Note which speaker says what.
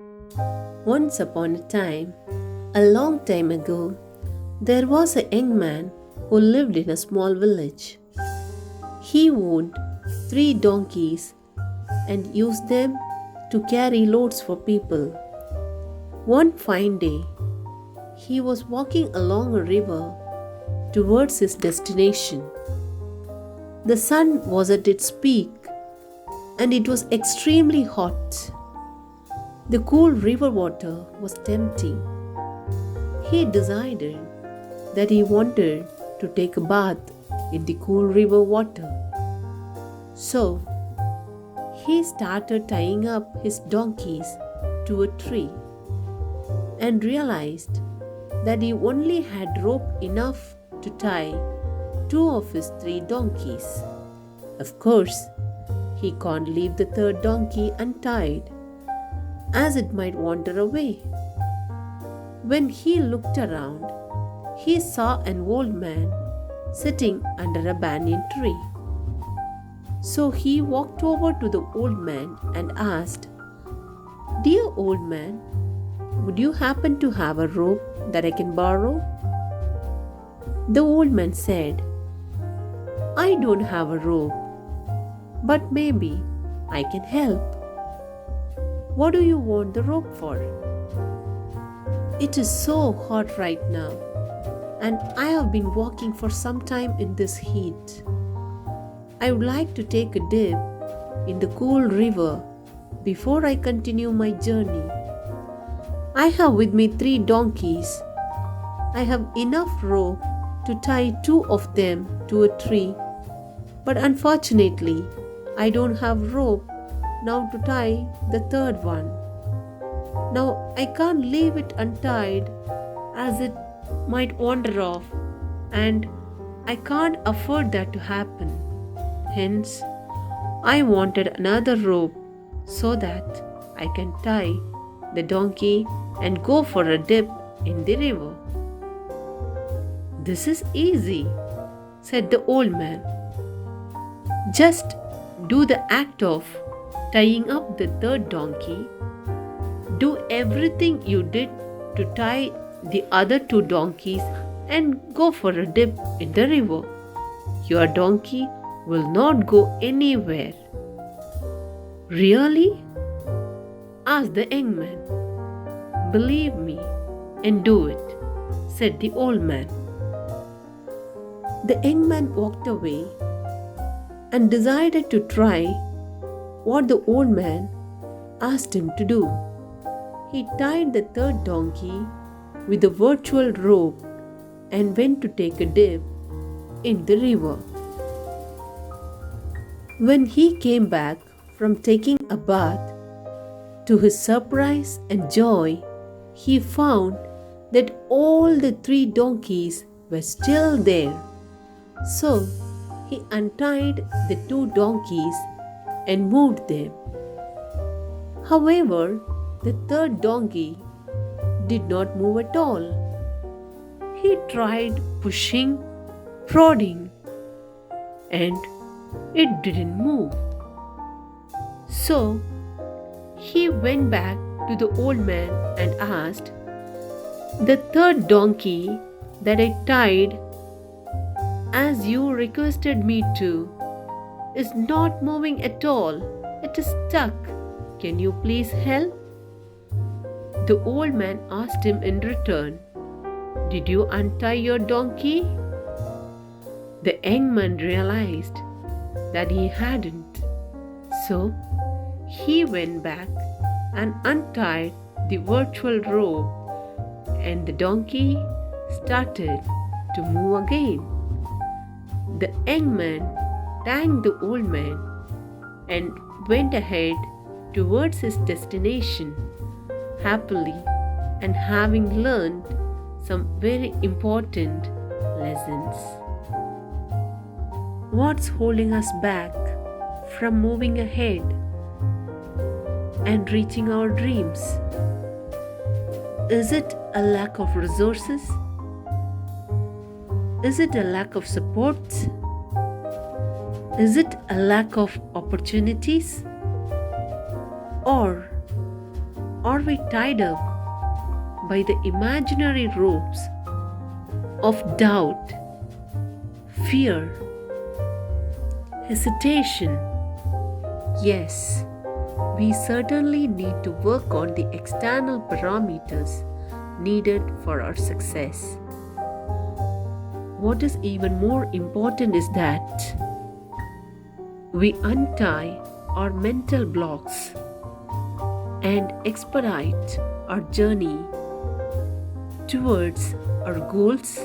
Speaker 1: Once upon a time, a long time ago, there was a young man who lived in a small village. He owned three donkeys and used them to carry loads for people. One fine day, he was walking along a river towards his destination. The sun was at its peak and it was extremely hot. The cool river water was tempting. He decided that he wanted to take a bath in the cool river water. So, he started tying up his donkeys to a tree and realized that he only had rope enough to tie two of his three donkeys. Of course, he can't leave the third donkey untied, as it might wander away. When he looked around, he saw an old man sitting under a banyan tree. So he walked over to the old man and asked, "Dear old man, would you happen to have a rope that I can borrow?" The old man said, "I don't have a rope, but maybe I can help. What do you want the rope for?" "It is so hot right now, and I have been walking for some time in this heat. I would like to take a dip in the cool river before I continue my journey. I have with me three donkeys. I have enough rope to tie two of them to a tree, but unfortunately, I don't have rope now to tie the third one. Now I can't leave it untied as it might wander off, and I can't afford that to happen. Hence, I wanted another rope so that I can tie the donkey and go for a dip in the river." "This is easy," said the old man. "Just do the act of tying up the third donkey. Do everything you did to tie the other two donkeys and go for a dip in the river. Your donkey will not go anywhere." "Really?" asked the young man. "Believe me and do it," said the old man. The young man walked away and decided to try what the old man asked him to do. He tied the third donkey with a virtual rope and went to take a dip in the river. When he came back from taking a bath, to his surprise and joy, he found that all the three donkeys were still there. So he untied the two donkeys and moved them. However, the third donkey did not move at all. He tried pushing, prodding, and it didn't move. So he went back to the old man and asked, "The third donkey that I tied as you requested me to is not moving at all. It is stuck. Can you please help?" The old man asked him in return, "Did you untie your donkey?" The young man realized that he hadn't. So he went back and untied the virtual rope, and the donkey started to move again. The young man thanked the old man and went ahead towards his destination happily and having learned some very important lessons. What's holding us back from moving ahead and reaching our dreams? Is it a lack of resources? Is it a lack of support? Is it a lack of opportunities? Or are we tied up by the imaginary ropes of doubt, fear, hesitation? Yes, we certainly need to work on the external parameters needed for our success. What is even more important is that we untie our mental blocks and expedite our journey towards our goals